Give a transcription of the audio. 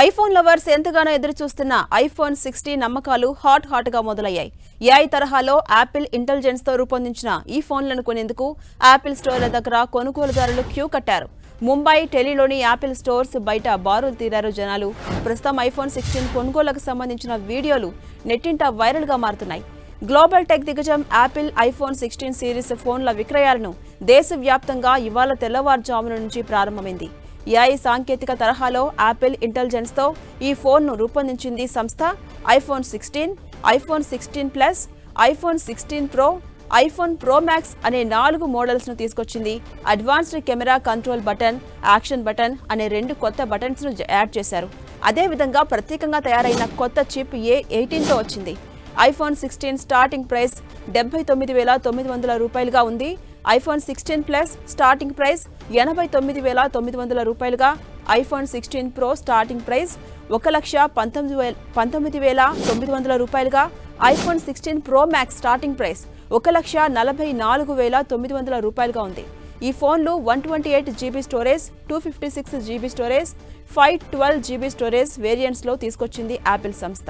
IPhone lovers ఎంతగానో ఎదురు చూస్తున్న ఐఫోన్ 16 అమ్మకాలు హాట్ గా మొదలయ్యాయి. ఏఐ తరహాలో యాపిల్ ఇంటెలిజెన్స్ తో రూపొందించిన ఈ ఫోన్లను కొనేందుకు యాపిల్ స్టోర్ల దగ్గర కొనుగోలుదారులు క్యూ కట్టారు. ముంబై, ఢిల్లీలోని యాపిల్ స్టోర్స్ బయట బారులు తీరారు జనాలు. ప్రస్తుతం ఐఫోన్ 16 కొనుగోలుకు సంబంధించిన వీడియోలు నెట్టింట వైరల్ గా మారుతున్నాయి. గ్లోబల్ టెక్ దిగ్గజం యాపిల్ ఐఫోన్ 16 సిరీస్ ఫోన్ల విక్రయాలను దేశవ్యాప్తంగా ఇవాళ తెల్లవారుజామున నుంచి ప్రారంభమైంది. ఏఐ సాంకేతిక తరహాలో యాపిల్ ఇంటెలిజెన్స్ తో ఈ ఫోన్ను రూపొందించింది సంస్థ. IPhone 16, iPhone 16 plus, iPhone 16 pro, iPhone pro max అనే 4 మోడల్స్ ను తీసుకొచ్చింది. Advanced camera, control button, action button అనే 2 కొత్త బటన్స్ ను యాడ్ చేశారు. అదేవిధంగా ప్రత్యేకంగా తయారైన కొత్త చిప్ A18 తో వచ్చింది. ఐఫోన్ 16 స్టార్టింగ్ ప్రైస్ 79,900 రూపాయలుగా ఉంది. ఐఫోన్ 16 ప్లస్ స్టార్టింగ్ ప్రైస్ 89,900 రూపాయలుగా, ఐఫోన్ 16 ప్రో స్టార్టింగ్ ప్రైస్ 1,19,900 రూపాయలుగా, iPhone 16 pro max starting price 1,44,900 రూపాయలుగా ఉంది. ఈ ఫోన్లు 128GB storage, 256GB storage, 512GB storage variants లో తీసుకొచ్చింది యాపిల్ సంస్థ.